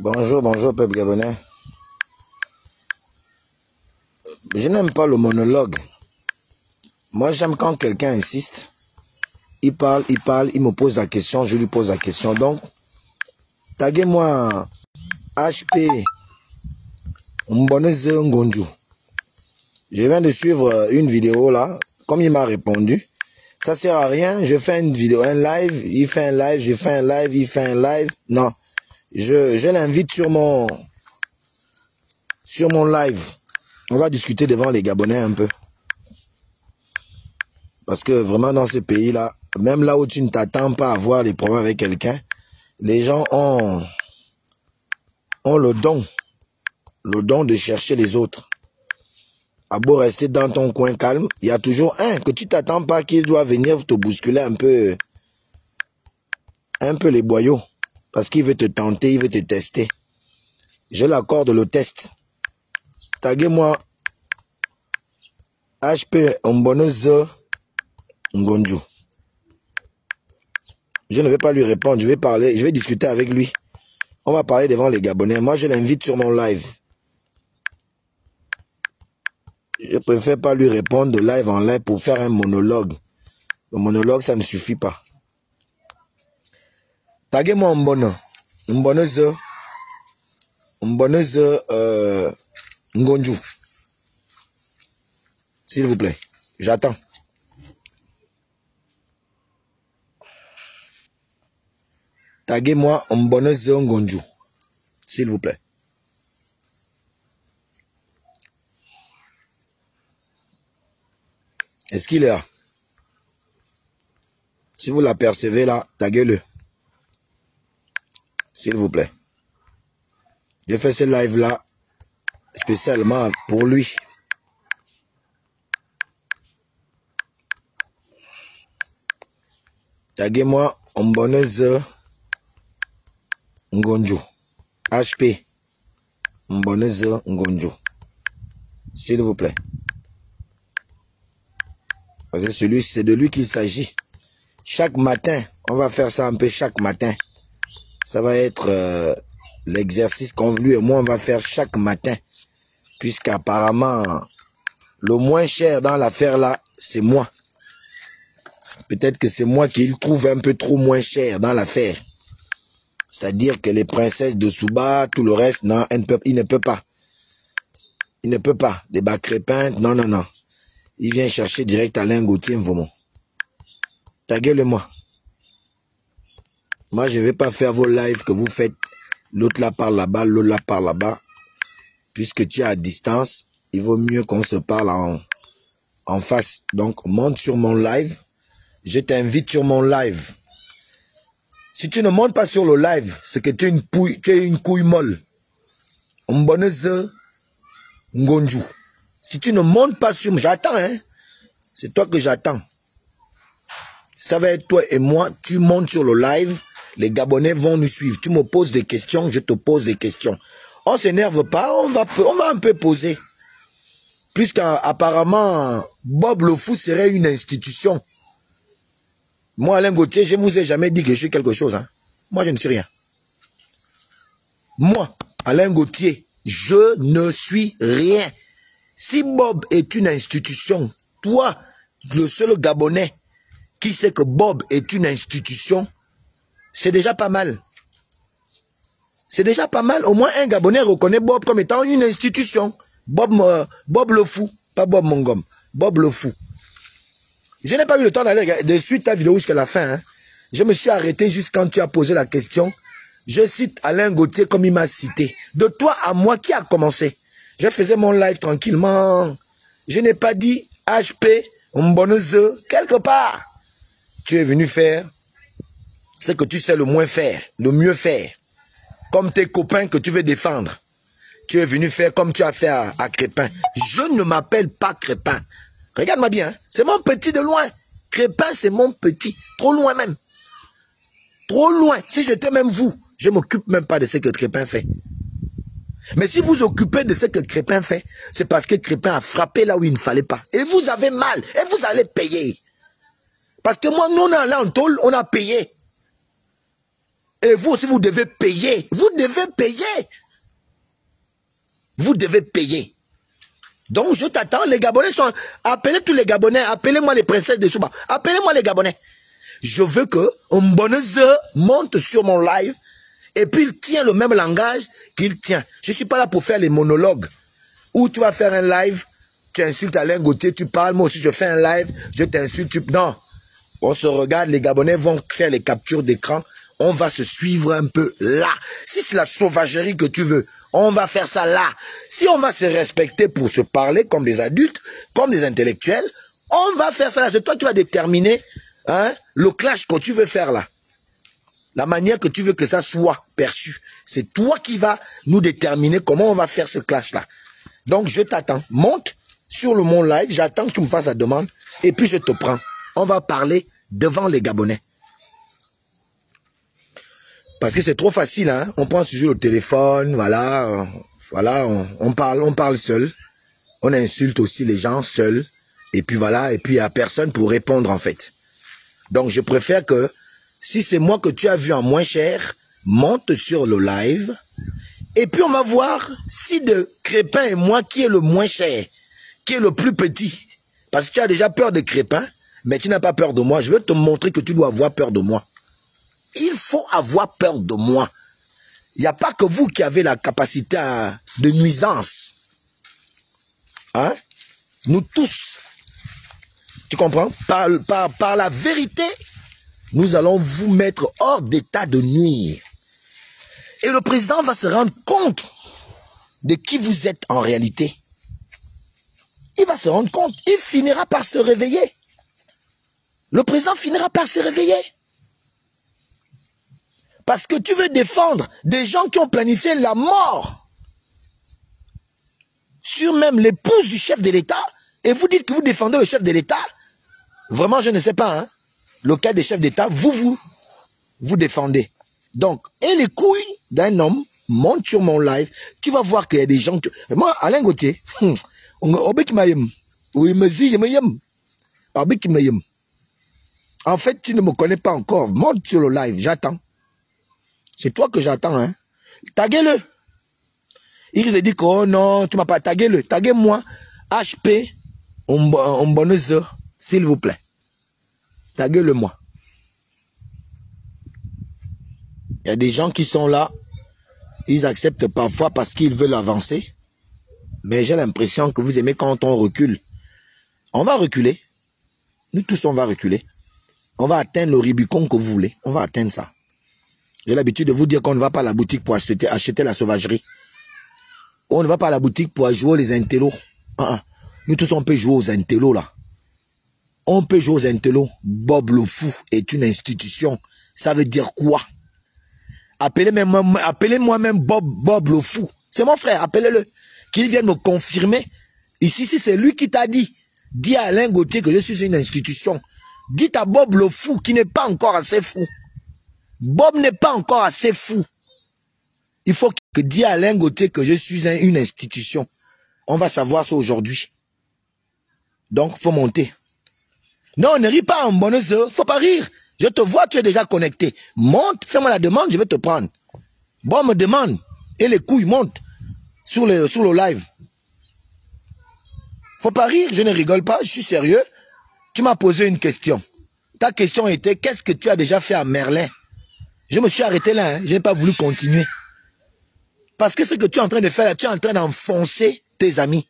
Bonjour, bonjour, peuple gabonais. Je n'aime pas le monologue. Moi, j'aime quand quelqu'un insiste. Il parle, il me pose la question, je lui pose la question. Donc, taguez-moi HP Mboneze Ngonju. Je viens de suivre une vidéo là. Comme il m'a répondu, ça sert à rien. Je fais une vidéo, un live, il fait un live, je fais un live, il fait un live. Non, je l'invite sur mon live. On va discuter devant les Gabonais un peu. Parce que vraiment dans ces pays-là, même là où tu ne t'attends pas à avoir des problèmes avec quelqu'un, les gens ont le don de chercher les autres. À beau rester dans ton coin calme, il y a toujours un que tu t'attends pas qui doit venir te bousculer un peu les boyaux. Parce qu'il veut te tenter, il veut te tester. Je l'accorde le test. Taguez-moi HP Mboneze Ngonju. Je ne vais pas lui répondre, je vais discuter avec lui. On va parler devant les Gabonais. Moi, je l'invite sur mon live. Je préfère pas lui répondre de live en live pour faire un monologue. Le monologue, ça ne suffit pas. Taguez-moi Mboneze Ngonju. S'il vous plaît. J'attends. Taguez-moi Mboneze Ngonju. S'il vous plaît. Est-ce qu'il est là? Si vous l'apercevez là, taguez-le. S'il vous plaît. Je fais ce live là spécialement pour lui. Taguez-moi Mboneze Ngonju. HP Mboneze Ngonju. S'il vous plaît. Parce que c'est de lui qu'il s'agit. Chaque matin, on va faire ça un peu chaque matin. Ça va être l'exercice qu'on lui et moi on va faire chaque matin. Puisqu'apparemment, le moins cher dans l'affaire là, c'est moi. Peut-être que c'est moi qu'il trouve un peu trop moins cher dans l'affaire. C'est-à-dire que les princesses de Souba, tout le reste, non, il ne peut pas. Il ne peut pas. Des bas crépins, non, non, non. Il vient chercher direct Alain Gauthier Mvomo. Taguez-le-moi. Moi, je ne vais pas faire vos lives que vous faites. L'autre là par là-bas, l'autre là par là-bas. Puisque tu es à distance, il vaut mieux qu'on se parle en face. Donc, monte sur mon live. Je t'invite sur mon live. Si tu ne montes pas sur le live, c'est que tu es une couille molle. Mboneze Ngonju. Si tu ne montes pas sur... J'attends, hein. C'est toi que j'attends. Ça va être toi et moi. Tu montes sur le live. Les Gabonais vont nous suivre. Tu me poses des questions, je te pose des questions. On s'énerve pas, on va un peu poser. Puisqu'apparemment, Bob le Fou serait une institution. Moi, Alain Gauthier, je ne vous ai jamais dit que je suis quelque chose. Hein. Moi, je ne suis rien. Moi, Alain Gauthier, je ne suis rien. Si Bob est une institution, toi, le seul Gabonais qui sait que Bob est une institution, c'est déjà pas mal. C'est déjà pas mal. Au moins, un Gabonais reconnaît Bob comme étant une institution. Bob le Fou, pas Bob Mongom. Bob le Fou. Je n'ai pas eu le temps d'aller de suite ta vidéo jusqu'à la fin. Hein. Je me suis arrêté juste quand tu as posé la question. Je cite Alain Gauthier comme il m'a cité. De toi à moi, qui a commencé? Je faisais mon live tranquillement. Je n'ai pas dit HP, Mboneze, quelque part. Tu es venu faire ce que tu sais le moins faire, le mieux faire. Comme tes copains que tu veux défendre. Tu es venu faire comme tu as fait à Crépin. Je ne m'appelle pas Crépin. Regarde-moi bien, hein. C'est mon petit de loin. Crépin, c'est mon petit. Trop loin même. Trop loin. Si j'étais même vous, je ne m'occupe même pas de ce que Crépin fait. Mais si vous occupez de ce que Crépin fait, c'est parce que Crépin a frappé là où il ne fallait pas. Et vous avez mal. Et vous allez payer. Parce que moi, nous, on est allé en tôle, on a payé. Et vous aussi, vous devez payer. Vous devez payer. Vous devez payer. Donc, je t'attends. Les Gabonais sont... Appelez tous les Gabonais. Appelez-moi les princesses de Souba. Appelez-moi les Gabonais. Je veux que Mboneze monte sur mon live et puis il tient le même langage qu'il tient. Je ne suis pas là pour faire les monologues. Où tu vas faire un live, tu insultes Alain Gauthier, tu parles. Moi aussi, je fais un live, je t'insulte. Non. On se regarde. Les Gabonais vont faire les captures d'écran. On va se suivre un peu là. Si c'est la sauvagerie que tu veux, on va faire ça là. Si on va se respecter pour se parler comme des adultes, comme des intellectuels, on va faire ça là. C'est toi qui vas déterminer le clash que tu veux faire là. La manière que tu veux que ça soit perçu. C'est toi qui vas nous déterminer comment on va faire ce clash là. Donc je t'attends. Monte sur mon live. J'attends que tu me fasses la demande. Et puis je te prends. On va parler devant les Gabonais. Parce que c'est trop facile, hein. On prend toujours le téléphone, voilà, on parle seul. On insulte aussi les gens seuls. Et puis voilà, et puis il n'y a personne pour répondre en fait. Donc je préfère que, si c'est moi que tu as vu en moins cher, monte sur le live. Et puis on va voir si de Crépin et moi, qui est le moins cher, qui est le plus petit. Parce que tu as déjà peur de Crépin, mais tu n'as pas peur de moi. Je veux te montrer que tu dois avoir peur de moi. Il faut avoir peur de moi. Il n'y a pas que vous qui avez la capacité de nuisance. Hein? Nous tous. Tu comprends? Par la vérité, nous allons vous mettre hors d'état de nuire. Et le président va se rendre compte de qui vous êtes en réalité. Il va se rendre compte. Il finira par se réveiller. Le président finira par se réveiller. Parce que tu veux défendre des gens qui ont planifié la mort sur même l'épouse du chef de l'État, et vous dites que vous défendez le chef de l'État. Vraiment, je ne sais pas, hein. Le cas des chefs d'État, vous défendez. Donc, et les couilles d'un homme montent sur mon live. Tu vas voir qu'il y a des gens... Moi, Alain Gauthier, en fait, tu ne me connais pas encore. Monte sur le live, j'attends. C'est toi que j'attends, hein. Taguez-le. Il te dit que, oh non, tu m'as pas tagué-le. Taguez-moi. HP Mboneze, s'il vous plaît. Taguez-le moi. Il y a des gens qui sont là. Ils acceptent parfois parce qu'ils veulent avancer. Mais j'ai l'impression que vous aimez quand on recule. On va reculer. Nous tous, on va reculer. On va atteindre le Rubicon que vous voulez. On va atteindre ça. J'ai l'habitude de vous dire qu'on ne va pas à la boutique pour acheter la sauvagerie. On ne va pas à la boutique pour jouer les intellos. Nous tous, on peut jouer aux intellos, là. On peut jouer aux intellos. Bob le Fou est une institution. Ça veut dire quoi? Appelez-moi même Bob le Fou. C'est mon frère, appelez-le. Qu'il vienne me confirmer. Ici, si c'est lui qui t'a dit, dis à Alain Gauthier que je suis une institution. Dites à Bob le Fou qui n'est pas encore assez fou. Bob n'est pas encore assez fou. Il faut que dire à Alain Gauthier que je suis une institution. On va savoir ça aujourd'hui. Donc, il faut monter. Non, ne ris pas en Mboneze. Faut pas rire. Je te vois, tu es déjà connecté. Monte, fais-moi la demande, je vais te prendre. Bon, me demande. Et les couilles montent sur le live. Faut pas rire, je ne rigole pas, je suis sérieux. Tu m'as posé une question. Ta question était, qu'est-ce que tu as déjà fait à Merlin? Je me suis arrêté là, hein. Je n'ai pas voulu continuer. Parce que ce que tu es en train de faire là, tu es en train d'enfoncer tes amis.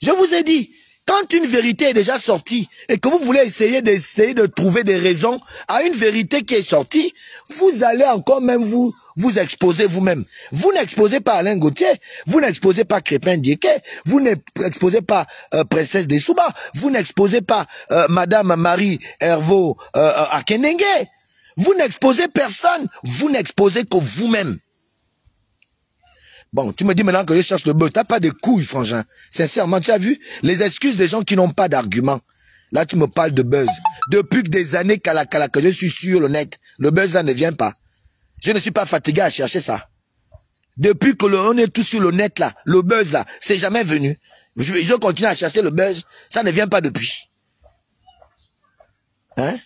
Je vous ai dit, quand une vérité est déjà sortie et que vous voulez essayer de trouver des raisons à une vérité qui est sortie, vous allez encore même vous exposer vous-même. Vous n'exposez pas Alain Gauthier, vous n'exposez pas Crépin Diéké, vous n'exposez pas Princesse des Souba, vous n'exposez pas Madame Marie Herveau Akenenge. Vous n'exposez personne, vous n'exposez que vous-même. Bon, tu me dis maintenant que je cherche le buzz. Tu n'as pas de couilles, frangin. Sincèrement, tu as vu les excuses des gens qui n'ont pas d'argument. Là, tu me parles de buzz. Depuis que des années que je suis sur le net, le buzz là ne vient pas. Je ne suis pas fatigué à chercher ça. Depuis que on est tous sur le net là, le buzz là, c'est jamais venu. Je continue à chercher le buzz, ça ne vient pas depuis. Hein?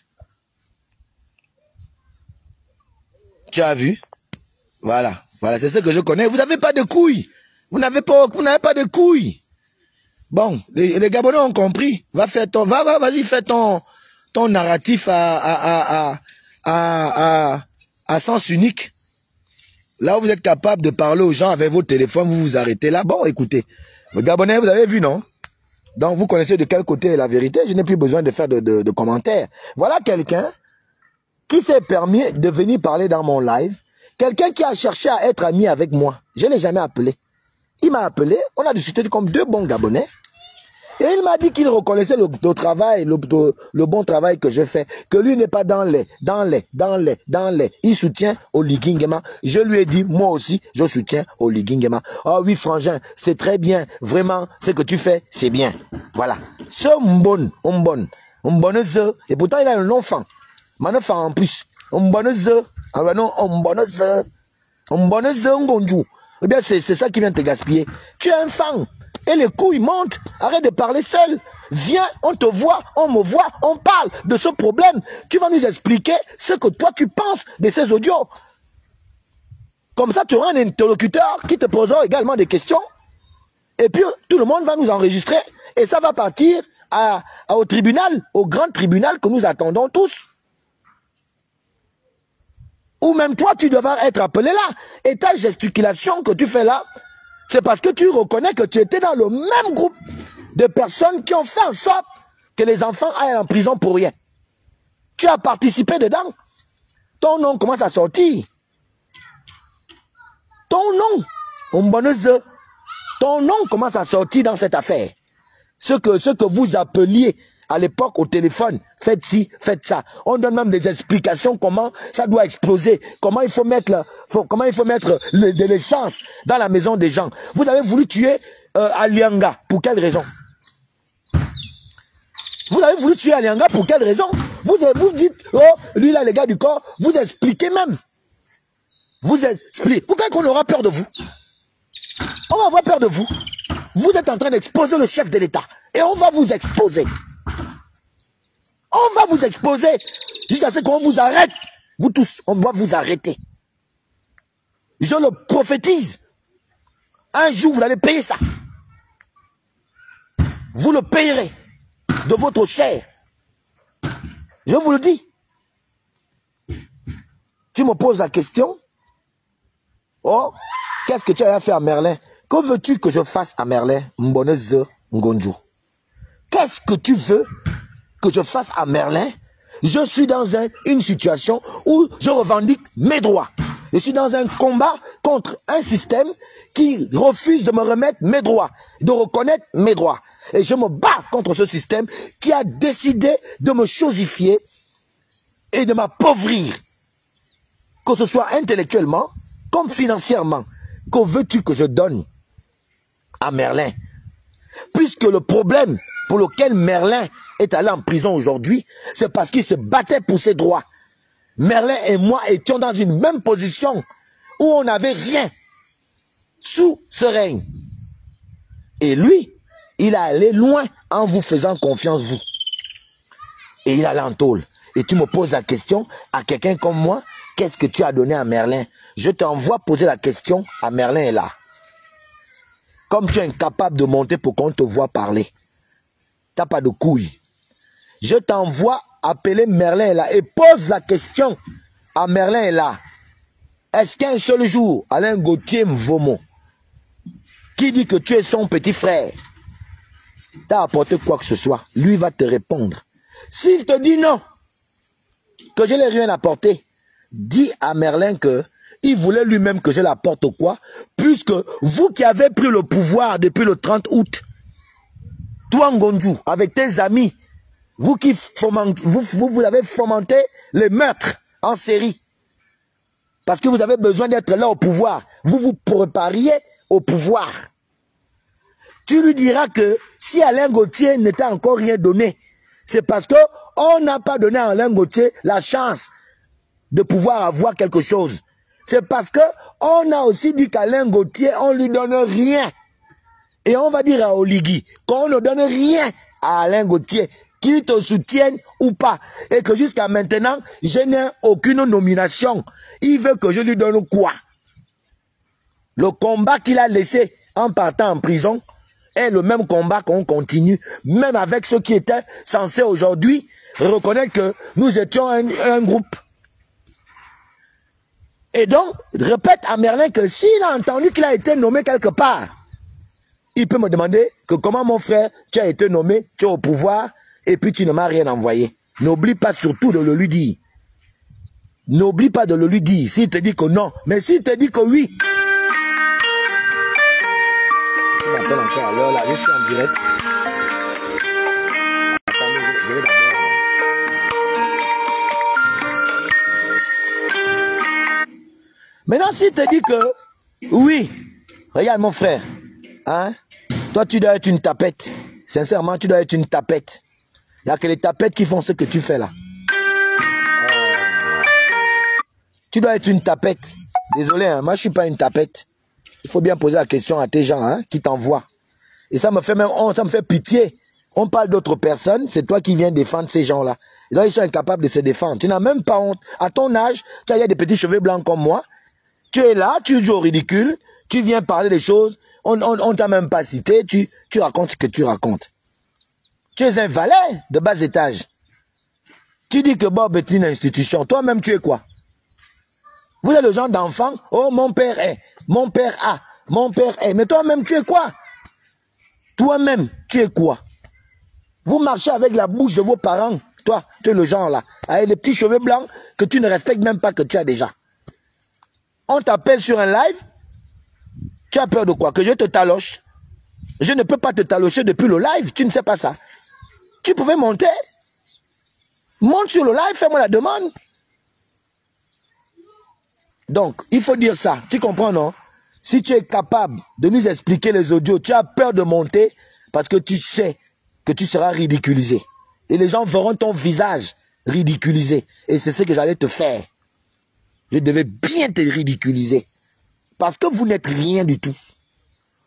Tu as vu? Voilà. Voilà, c'est ce que je connais. Vous n'avez pas de couilles. Vous n'avez pas de couilles. Bon, les Gabonais ont compris. Vas-y, fais ton narratif à sens unique. Là où vous êtes capable de parler aux gens avec votre téléphone, vous vous arrêtez là. Bon, écoutez, les Gabonais, vous avez vu, non? Donc, vous connaissez de quel côté est la vérité. Je n'ai plus besoin de faire de commentaires. Voilà quelqu'un qui s'est permis de venir parler dans mon live. Quelqu'un qui a cherché à être ami avec moi. Je ne l'ai jamais appelé. Il m'a appelé. On a discuté comme deux bons Gabonais. Et il m'a dit qu'il reconnaissait le travail, le bon travail que je fais. Que lui n'est pas dans les. Il soutient Oligui Nguema. Je lui ai dit, moi aussi, je soutiens Oligui Nguema. Oh oui, frangin, c'est très bien. Vraiment, ce que tu fais, c'est bien. Voilà. Ce mbon. Et pourtant, il a un enfant. Un enfant en plus. Eh bien, c'est ça qui vient te gaspiller. Tu es un fan. Et les couilles montent. Arrête de parler seul. Viens, on te voit, on me voit, on parle de ce problème. Tu vas nous expliquer ce que toi tu penses de ces audios. Comme ça, tu auras un interlocuteur qui te posera également des questions. Et puis, tout le monde va nous enregistrer. Et ça va partir au tribunal, au grand tribunal que nous attendons tous. Ou même toi, tu devras être appelé là. Et ta gesticulation que tu fais là, c'est parce que tu reconnais que tu étais dans le même groupe de personnes qui ont fait en sorte que les enfants aillent en prison pour rien. Tu as participé dedans. Ton nom commence à sortir. Ton nom, ton nom commence à sortir dans cette affaire. Ce que vous appeliez à l'époque au téléphone, faites ci, faites ça. On donne même des explications comment ça doit exploser, comment il faut mettre de l'essence dans la maison des gens. Vous avez voulu tuer Alianga, pour quelle raison? Vous avez voulu tuer Alianga pour quelle raison? Vous dites, oh, lui là, les gars du corps, vous expliquez même. Vous expliquez. Vous croyez qu'on aura peur de vous? On va avoir peur de vous. Vous êtes en train d'exposer le chef de l'État. Et on va vous exposer. On va vous exposer jusqu'à ce qu'on vous arrête. Vous tous, on va vous arrêter. Je le prophétise. Un jour, vous allez payer ça. Vous le payerez de votre chair. Je vous le dis. Tu me poses la question. Oh, qu'est-ce que tu as fait à Merlin? Que veux-tu que je fasse à Merlin? Mboneze Ngonju. Qu'est-ce que tu veux que je fasse à Merlin? Je suis dans une situation où je revendique mes droits. Je suis dans un combat contre un système qui refuse de me remettre mes droits, de reconnaître mes droits. Et je me bats contre ce système qui a décidé de me chosifier et de m'appauvrir. Que ce soit intellectuellement comme financièrement. Que veux-tu que je donne à Merlin? Puisque le problème pour lequel Merlin est allé en prison aujourd'hui, c'est parce qu'il se battait pour ses droits. Merlin et moi étions dans une même position où on n'avait rien sous ce règne. Et lui, il est allé loin en vous faisant confiance, vous. Et il allait en tôle. Et tu me poses la question à quelqu'un comme moi, qu'est-ce que tu as donné à Merlin? Je t'envoie poser la question à Merlin est là. Comme tu es incapable de monter pour qu'on te voit parler. Tu n'as pas de couilles. Je t'envoie appeler Merlin est là et pose la question à Merlin est là. Est-ce qu'un seul jour, Alain Gauthier Mvomo, qui dit que tu es son petit frère, t'a apporté quoi que ce soit, lui va te répondre. S'il te dit non, que je n'ai rien apporté, dis à Merlin que il voulait lui-même que je l'apporte quoi, puisque vous qui avez pris le pouvoir depuis le 30 août, toi Ngonju, avec tes amis, vous qui vous avez fomenté les meurtres en série, parce que vous avez besoin d'être là au pouvoir, vous vous prépariez au pouvoir. Tu lui diras que si Alain Gauthier n'était encore rien donné, c'est parce qu'on n'a pas donné à Alain Gauthier la chance de pouvoir avoir quelque chose. C'est parce qu'on a aussi dit qu'Alain Gauthier, on ne lui donne rien. Et on va dire à Oligui qu'on ne donne rien à Alain Gauthier. qu'ils te soutiennent ou pas. Et que jusqu'à maintenant, je n'ai aucune nomination. Il veut que je lui donne quoi? Le combat qu'il a laissé en partant en prison est le même combat qu'on continue, même avec ceux qui étaient censés aujourd'hui reconnaître que nous étions un groupe. Et donc, répète à Merlin que s'il a entendu qu'il a été nommé quelque part, il peut me demander que comment mon frère, tu as été nommé, tu es au pouvoir, et puis tu ne m'as rien envoyé. N'oublie pas surtout de le lui dire. N'oublie pas de le lui dire. S'il te dit que non, mais s'il te dit que oui. Tu m'appelles encore à l'heure là, je suis en direct. Attendez, je vais d'abord. Maintenant, s'il te dit que oui, regarde mon frère, hein, toi tu dois être une tapette. Sincèrement, tu dois être une tapette. Il n'y a que les tapettes qui font ce que tu fais là. Tu dois être une tapette. Désolé, hein, moi je ne suis pas une tapette. Il faut bien poser la question à tes gens hein, qui t'envoient. Et ça me fait même honte, ça me fait pitié. On parle d'autres personnes, c'est toi qui viens défendre ces gens-là. Et là, ils sont incapables de se défendre. Tu n'as même pas honte. À ton âge, tu as des petits cheveux blancs comme moi. Tu es là, tu joues au ridicule, tu viens parler des choses, on ne t'a même pas cité, tu racontes ce que tu racontes. Tu es un valet de bas étage. Tu dis que Bob est une institution. Toi-même, tu es quoi? Vous êtes le genre d'enfant, oh mon père est, mon père a, mon père est. Mais toi-même, tu es quoi? Toi-même, tu es quoi? Vous marchez avec la bouche de vos parents. Toi, tu es le genre là, avec les petits cheveux blancs que tu ne respectes même pas que tu as déjà. On t'appelle sur un live, tu as peur de quoi? Que je te taloche? Je ne peux pas te talocher depuis le live, tu ne sais pas ça. Tu pouvais monter. Monte sur le live, fais-moi la demande. Donc, il faut dire ça, tu comprends non? Si tu es capable de nous expliquer les audios, tu as peur de monter parce que tu sais que tu seras ridiculisé. Et les gens verront ton visage ridiculisé. Et c'est ce que j'allais te faire. Je devais bien te ridiculiser. Parce que vous n'êtes rien du tout.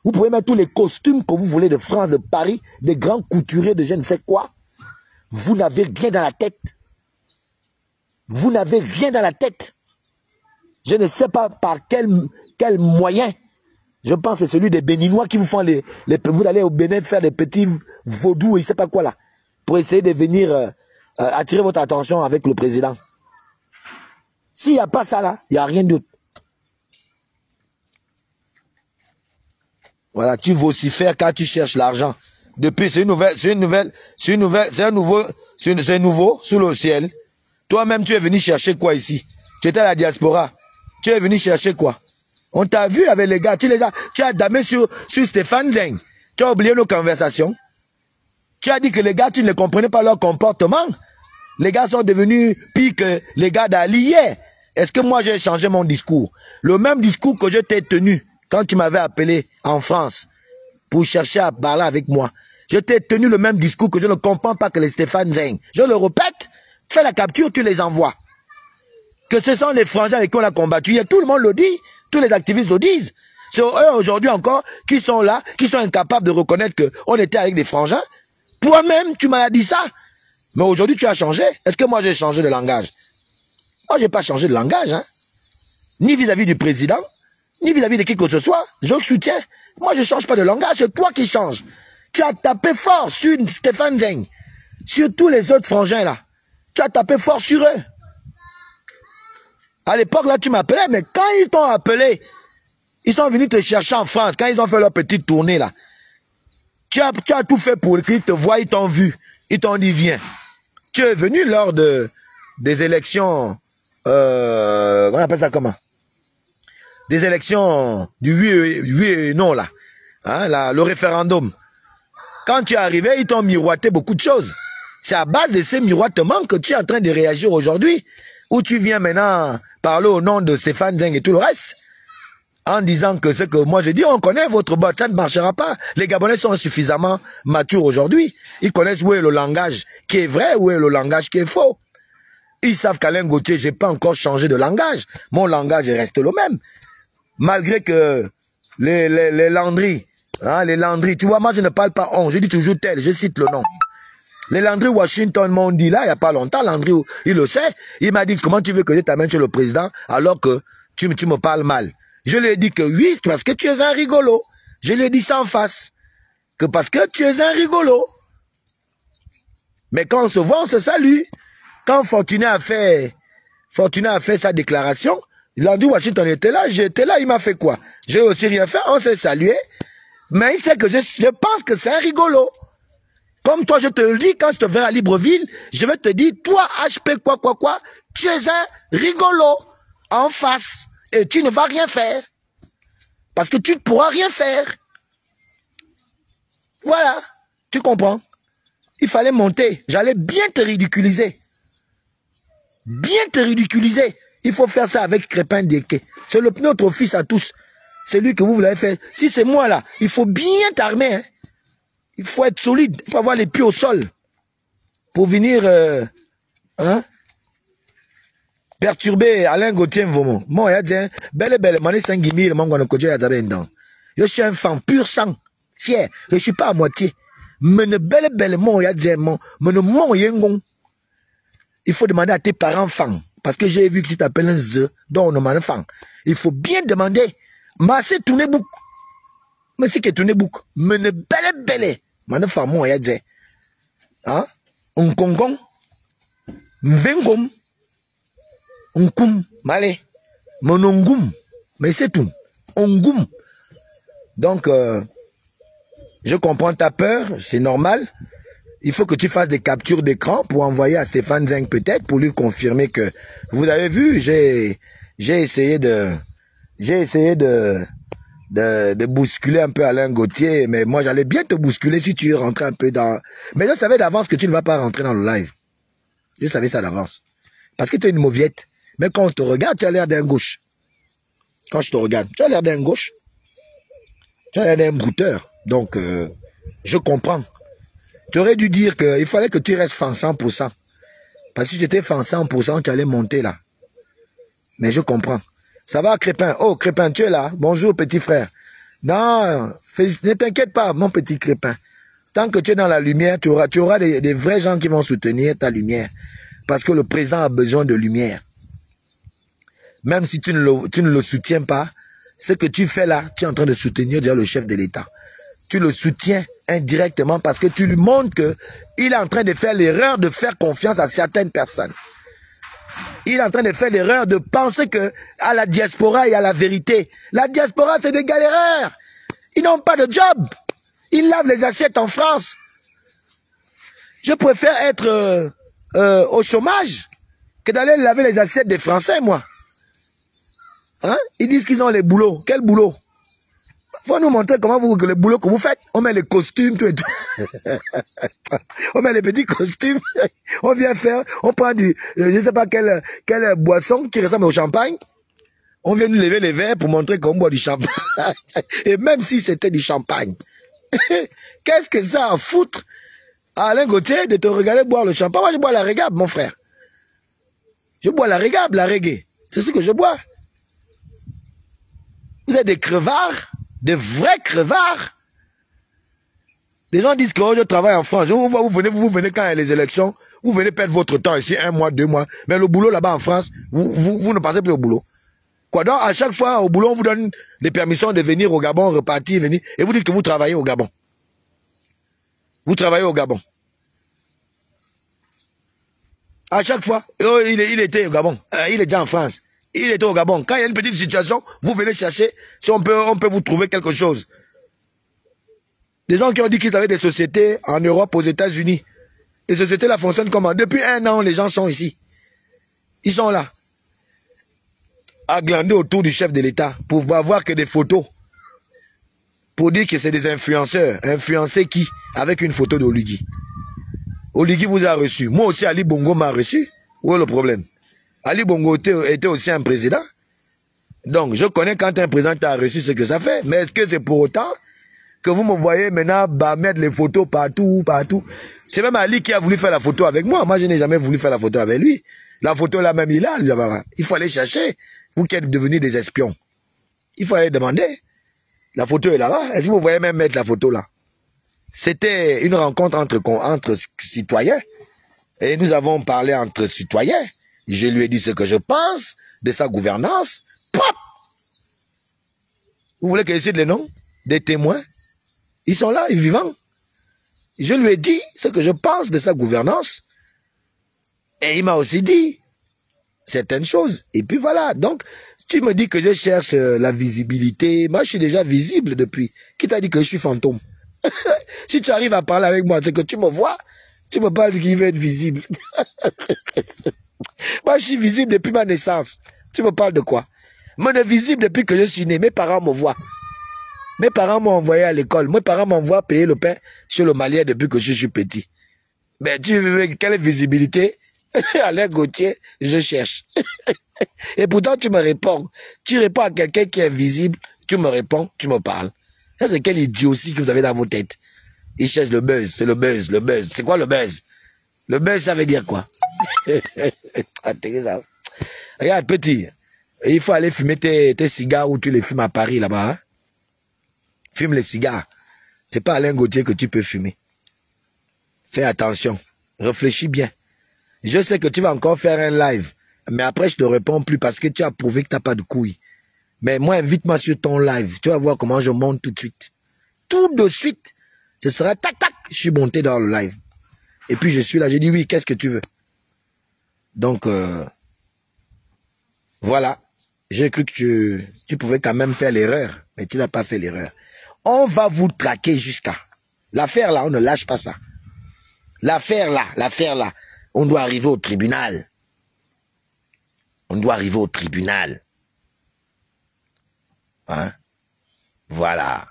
Vous pouvez mettre tous les costumes que vous voulez de France, de Paris, des grands couturiers de je ne sais quoi. Vous n'avez rien dans la tête. Vous n'avez rien dans la tête. Je ne sais pas par quel moyen. Je pense que c'est celui des Béninois qui vous font vous allez au Bénin faire des petits vaudous et je ne sais pas quoi là. Pour essayer de venir attirer votre attention avec le président. S'il n'y a pas ça là, il n'y a rien d'autre. Voilà, tu vocifères quand tu cherches l'argent. Depuis, c'est nouveau sous le ciel. Toi-même, tu es venu chercher quoi ici? Tu étais à la diaspora. Tu es venu chercher quoi? On t'a vu avec les gars, tu as damé sur Stéphane Zeng. Tu as oublié nos conversations. Tu as dit que les gars, tu ne comprenais pas leur comportement. Les gars sont devenus pires que les gars d'Ali hier. Est-ce que moi j'ai changé mon discours? Le même discours que je t'ai tenu quand tu m'avais appelé en France pour chercher à parler avec moi. Je t'ai tenu le même discours que je ne comprends pas que les Stéphane Zeng. Je le répète, fais la capture, tu les envoies. Que ce sont les frangins avec qui on a combattu. Et tout le monde le dit, tous les activistes le disent. C'est eux aujourd'hui encore qui sont là, qui sont incapables de reconnaître qu'on était avec des frangins. Toi-même, tu m'as dit ça. Mais aujourd'hui, tu as changé. Est-ce que moi j'ai changé de langage? Moi, je n'ai pas changé de langage. Hein. Ni vis-à-vis du président, ni vis-à-vis de qui que ce soit. Je soutiens. Moi, je ne change pas de langage. C'est toi qui changes. Tu as tapé fort sur Stéphane Zeng. Sur tous les autres frangins là. Tu as tapé fort sur eux. À l'époque, là, tu m'appelais, mais quand ils t'ont appelé, ils sont venus te chercher en France, quand ils ont fait leur petite tournée, là. Tu as tout fait pour qu'ils te voient, ils t'ont vu. Ils t'ont dit, viens. Tu es venu lors des élections, on appelle ça comment? Des élections du oui et non, là. Hein, le référendum. Quand tu es arrivé, ils t'ont miroité beaucoup de choses. C'est à base de ces miroitements que tu es en train de réagir aujourd'hui. Où tu viens maintenant parler au nom de Stéphane Zeng et tout le reste, en disant que ce que moi je dis, on connaît votre bot, ça ne marchera pas. Les Gabonais sont suffisamment matures aujourd'hui. Ils connaissent où est le langage qui est vrai, où est le langage qui est faux. Ils savent qu'Alain Gauthier, je n'ai pas encore changé de langage. Mon langage reste le même. Malgré que les Landry, hein, les Landry, tu vois, moi je ne parle pas on, je dis toujours tel, je cite le nom. Les Landry Washington m'ont dit là, il n'y a pas longtemps, Landry, il le sait. Il m'a dit, comment tu veux que je t'amène chez le président alors que tu me parles mal? Je lui ai dit que oui, parce que tu es un rigolo. Je lui ai dit ça en face. Que parce que tu es un rigolo. Mais quand on se voit, on se salue. Quand Fortuné a fait sa déclaration, Landry Washington était là, j'étais là, il m'a fait quoi? J'ai aussi rien fait, on s'est salué. Mais il sait que je pense que c'est un rigolo. Comme toi, je te le dis, quand je te verrai à Libreville, je vais te dire, toi, HP quoi, tu es un rigolo en face. Et tu ne vas rien faire. Parce que tu ne pourras rien faire. Voilà, tu comprends? Il fallait monter. J'allais bien te ridiculiser. Bien te ridiculiser. Il faut faire ça avec Crépin Diéké. C'est notre fils à tous. C'est lui que vous l'avez fait. Si c'est moi là, il faut bien t'armer. Hein. Il faut être solide. Il faut avoir les pieds au sol. Pour venir perturber Alain Gauthier Mvomo. Moi, il y a dit, belle, mané 5 000, je suis un fan pur sang. Fier. Je ne suis pas à moitié. Mais ne belle, moi, il y a dit, il faut demander à tes parents fans. Parce que j'ai vu que tu t'appelles un Z, donc on a fan. Il faut bien demander. Mais c'est tourné beaucoup. Mais c'est que tourné beaucoup. Mais ne belle. Mane fan, moi, il y a dit. Hein? Un kongong. Mvengom. Un koum. Malé. Monongum. Mais c'est tout. Ongum. Donc, je comprends ta peur. C'est normal. Il faut que tu fasses des captures d'écran pour envoyer à Stéphane Zeng peut-être, pour lui confirmer que, vous avez vu, j'ai essayé de bousculer un peu Alain Gauthier, mais moi j'allais bien te bousculer si tu rentrais un peu dans... Mais je savais d'avance que tu ne vas pas rentrer dans le live. Je savais ça d'avance. Parce que tu es une mauviette. Mais quand on te regarde, tu as l'air d'un gauche. Quand je te regarde, tu as l'air d'un gauche. Tu as l'air d'un brouteur. Donc, je comprends. Tu aurais dû dire qu'il fallait que tu restes fan 100%. Parce que si tu étais fan 100%, tu allais monter là. Mais je comprends. Ça va, Crépin? Oh, Crépin, tu es là? Bonjour, petit frère. Non, ne t'inquiète pas, mon petit Crépin. Tant que tu es dans la lumière, tu auras des vrais gens qui vont soutenir ta lumière. Parce que le président a besoin de lumière. Même si tu ne le soutiens pas, ce que tu fais là, tu es en train de soutenir déjà le chef de l'État. Tu le soutiens indirectement parce que tu lui montres qu'il est en train de faire l'erreur de faire confiance à certaines personnes. Il est en train de faire l'erreur de penser que à la diaspora, il y a la vérité. La diaspora, c'est des galéreurs. Ils n'ont pas de job. Ils lavent les assiettes en France. Je préfère être au chômage que d'aller laver les assiettes des Français, moi. Hein? Ils disent qu'ils ont les boulots. Quel boulot? Faut nous montrer comment le boulot que vous faites. On met les costumes, tout et tout. On met les petits costumes. On vient faire, on prend du, je ne sais pas quelle boisson qui ressemble au champagne. On vient nous lever les verres pour montrer qu'on boit du champagne. Et même si c'était du champagne. Qu'est-ce que ça a à foutre à Alain Gauthier de te regarder boire le champagne? Moi, je bois la régable, mon frère. Je bois la régable, la reggae. C'est ce que je bois. Vous êtes des crevards. Des vrais crevards. Les gens disent que oh, je travaille en France. Vous venez quand il y a les élections. Vous venez perdre votre temps ici, 1 mois, 2 mois. Mais le boulot là-bas en France, vous ne passez plus au boulot. Quoi donc, à chaque fois au boulot, on vous donne des permissions de venir au Gabon, repartir, venir. Et vous dites que vous travaillez au Gabon. Vous travaillez au Gabon. À chaque fois, oh, il était au Gabon. Il est déjà en France. Il était au Gabon. Quand il y a une petite situation, vous venez chercher si on peut vous trouver quelque chose. Des gens qui ont dit qu'ils avaient des sociétés en Europe, aux États-Unis. Les sociétés là fonctionnent comment? Depuis 1 an, les gens sont ici. Ils sont là. À glander autour du chef de l'État pour voir que des photos. Pour dire que c'est des influenceurs. Influencer qui? Avec une photo d'Oligui. Oligui vous a reçu. Moi aussi, Ali Bongo m'a reçu. Où est le problème? Ali Bongo était aussi un président. Donc, je connais quand un président t'a reçu ce que ça fait. Mais est-ce que c'est pour autant que vous me voyez maintenant mettre les photos partout? C'est même Ali qui a voulu faire la photo avec moi. Moi, je n'ai jamais voulu faire la photo avec lui. La photo là même, il faut aller chercher. Vous qui êtes devenus des espions. Il faut aller demander. La photo est là-bas. Est-ce que vous voyez même mettre la photo là? C'était une rencontre entre citoyens. Et nous avons parlé entre citoyens. Je lui ai dit ce que je pense de sa gouvernance. Pop! Vous voulez que je cite les noms des témoins? Ils sont là, ils sont vivants. Je lui ai dit ce que je pense de sa gouvernance. Et il m'a aussi dit certaines choses. Et puis voilà. Donc, si tu me dis que je cherche la visibilité, moi je suis déjà visible depuis. Qui t'a dit que je suis fantôme? Si tu arrives à parler avec moi, c'est que tu me vois, tu me parles qu'il veut être visible. Moi je suis visible depuis ma naissance. Tu me parles de quoi? Moi je suis visible depuis que je suis né. Mes parents me voient. Mes parents m'ont envoyé à l'école. Mes parents m'envoient payer le pain chez le Malien depuis que je suis petit. Mais tu veux quelle visibilité? Alain Gauthier, je cherche. Et pourtant tu me réponds. Tu réponds à quelqu'un qui est visible, tu me réponds, tu me parles. Ça c'est quel idiotie que vous avez dans vos têtes. Ils cherchent le buzz, c'est le buzz, le buzz. C'est quoi le buzz? Le buzz ça veut dire quoi? Regarde petit, il faut aller fumer tes cigares où tu les fumes à Paris là-bas. Hein? Fume les cigares. C'est pas Alain Gauthier que tu peux fumer. Fais attention. Réfléchis bien. Je sais que tu vas encore faire un live. Mais après, je te réponds plus parce que tu as prouvé que tu n'as pas de couilles. Mais moi, invite-moi sur ton live. Tu vas voir comment je monte tout de suite. Tout de suite. Ce sera tac, tac. Je suis monté dans le live. Et puis, je suis là. J'ai dit oui, qu'est-ce que tu veux? Donc, voilà. J'ai cru que tu pouvais quand même faire l'erreur. Mais tu n'as pas fait l'erreur. On va vous traquer jusqu'à... L'affaire là, on ne lâche pas ça. L'affaire là, on doit arriver au tribunal. On doit arriver au tribunal. Hein? Voilà.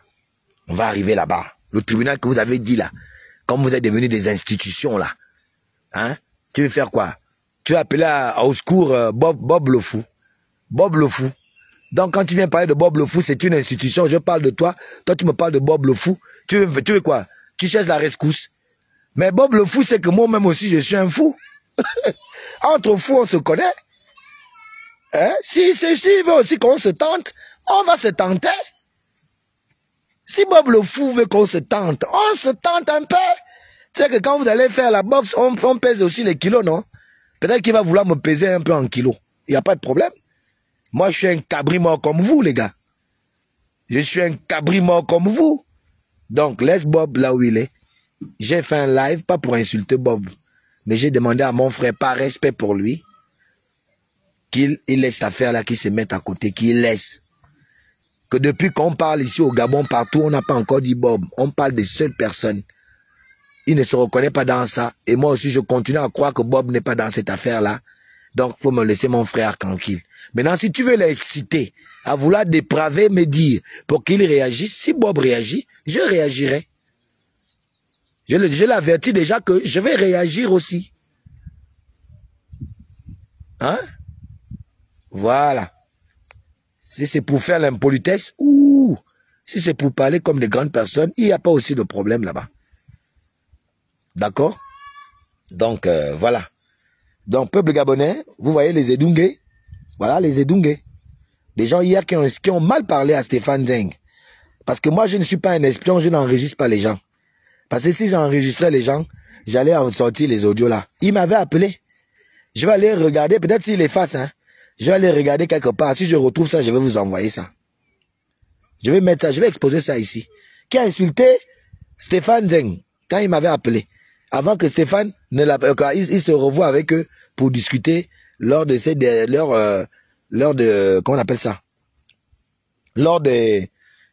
On va arriver là-bas. Le tribunal que vous avez dit là. Comme vous êtes devenus des institutions là. Hein? Tu veux faire quoi? Tu vas appeler au secours Bob le Fou. Bob le Fou. Donc, quand tu viens parler de Bob le Fou, c'est une institution. Je parle de toi. Toi, tu me parles de Bob le Fou. Tu veux quoi? Tu cherches la rescousse. Mais Bob le Fou, c'est que moi-même aussi, je suis un fou. Entre fous, on se connaît. Hein? Si veut aussi qu'on se tente, on va se tenter. Si Bob le Fou veut qu'on se tente, on se tente un peu. Tu sais que quand vous allez faire la boxe, on pèse aussi les kilos, non? Peut-être qu'il va vouloir me peser un peu en kilos. Il n'y a pas de problème. Moi, je suis un cabri mort comme vous, les gars. Je suis un cabri mort comme vous. Donc, laisse Bob là où il est. J'ai fait un live, pas pour insulter Bob. Mais j'ai demandé à mon frère, par respect pour lui, qu'il laisse cette affaire-là, qu'il se mette à côté, qu'il laisse. Que depuis qu'on parle ici au Gabon, partout, on n'a pas encore dit Bob. On parle des seules personnes. Il ne se reconnaît pas dans ça. Et moi aussi, je continue à croire que Bob n'est pas dans cette affaire-là. Donc, il faut me laisser mon frère tranquille. Maintenant, si tu veux l'exciter, à vouloir dépraver, me dire, pour qu'il réagisse, si Bob réagit, je réagirai. Je l'avertis déjà que je vais réagir aussi. Hein? Voilà. Si c'est pour faire l'impolitesse, ou si c'est pour parler comme des grandes personnes, il n'y a pas aussi de problème là-bas. D'accord? Donc, voilà. Donc, peuple gabonais, vous voyez les Edungé. Voilà, les Edungé. Des gens hier qui ont mal parlé à Stéphane Zeng. Parce que moi, je ne suis pas un espion, je n'enregistre pas les gens. Parce que si j'enregistrais les gens, j'allais en sortir les audios là. Il m'avait appelé. Je vais aller regarder, peut-être s'il efface, hein. Je vais aller regarder quelque part. Si je retrouve ça, je vais vous envoyer ça. Je vais mettre ça, je vais exposer ça ici. Qui a insulté Stéphane Zeng quand il m'avait appelé. Avant que Stéphane ne l'appelle, il se revoit avec eux pour discuter lors de comment on appelle ça? Lors de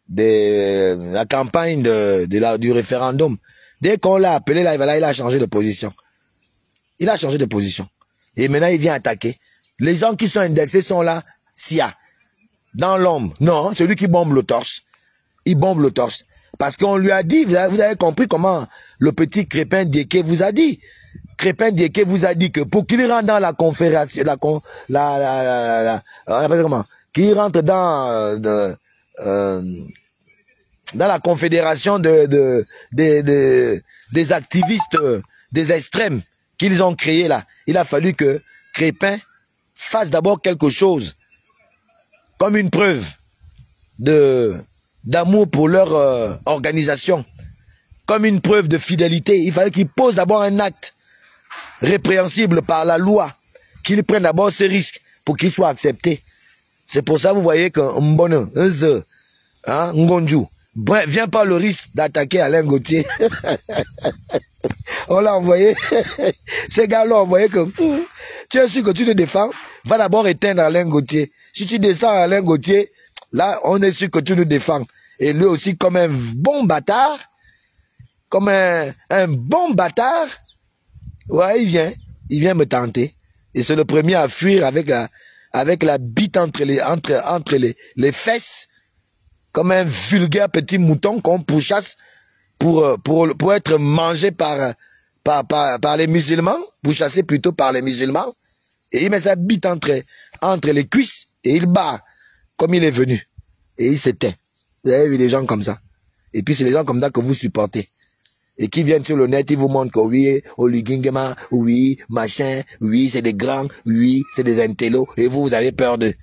la campagne du référendum. Dès qu'on l'a appelé, là, il a changé de position. Il a changé de position. Et maintenant, il vient attaquer. Les gens qui sont indexés sont là, SIA. Dans l'ombre. Non, celui qui bombe le torse. Il bombe le torse. Parce qu'on lui a dit, vous avez compris comment le petit Crépin Diéké vous a dit. Crépin Diéké vous a dit que pour qu'il rentre dans la confédération, on appelle comment? Qu'il rentre dans la confédération des activistes des extrêmes qu'ils ont créé là. Il a fallu que Crépin fasse d'abord quelque chose comme une preuve d'amour pour leur organisation. comme une preuve de fidélité. Il fallait qu'il pose d'abord un acte répréhensible par la loi, qu'il prenne d'abord ses risques pour qu'il soit accepté. C'est pour ça que vous voyez que Mbonne, Ngonju, vient pas le risque d'attaquer Alain Gauthier. On l'a envoyé. Ces gars l'ont envoyé que tu es sûr que tu te défends, va d'abord éteindre Alain Gauthier. Si tu descends à Alain Gauthier, là, on est sûr que tu nous défends. Et lui aussi, comme un bon bâtard, comme un bon bâtard, ouais, il vient me tenter. Et c'est le premier à fuir avec la bite entre les fesses, comme un vulgaire petit mouton qu'on pourchasse pour être mangé par les musulmans, pourchassé plutôt par les musulmans. Et il met sa bite entre les cuisses et il bat comme il est venu. Et il s'éteint. Vous avez vu des gens comme ça. Et puis c'est les gens comme ça que vous supportez. Et qui viennent sur le net, ils vous montrent que oui, Olugingema, oui, machin, oui, c'est des grands, oui, c'est des intellos, et vous avez peur d'eux.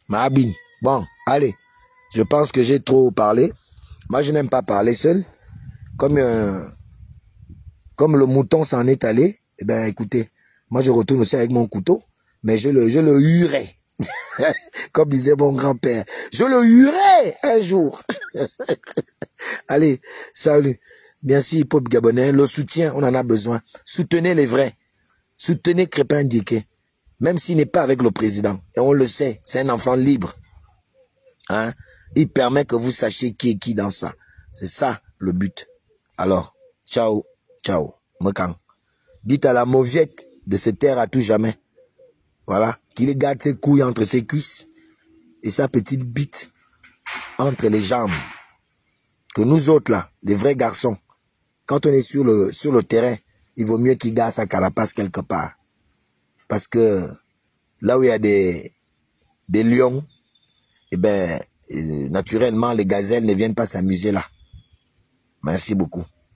Mabine. Bon, allez. Je pense que j'ai trop parlé. Moi, je n'aime pas parler seul. Comme le mouton s'en est allé, eh ben, écoutez, moi, je retourne aussi avec mon couteau, mais je le huerai. Comme disait mon grand-père. Je le huerai un jour. Allez, salut. Merci, peuple gabonais. Le soutien, on en a besoin. Soutenez les vrais. Soutenez Crépin Diké. Même s'il n'est pas avec le président. Et on le sait, c'est un enfant libre. Hein? Il permet que vous sachiez qui est qui dans ça. C'est ça le but. Alors, ciao, ciao, Mekang. Dites à la mauviette de se taire à tout jamais. Voilà, qu'il garde ses couilles entre ses cuisses et sa petite bite entre les jambes. Que nous autres là, les vrais garçons, quand on est sur le terrain, il vaut mieux qu'il garde sa carapace quelque part. Parce que là où il y a des lions, eh ben, naturellement, les gazelles ne viennent pas s'amuser là. Merci beaucoup.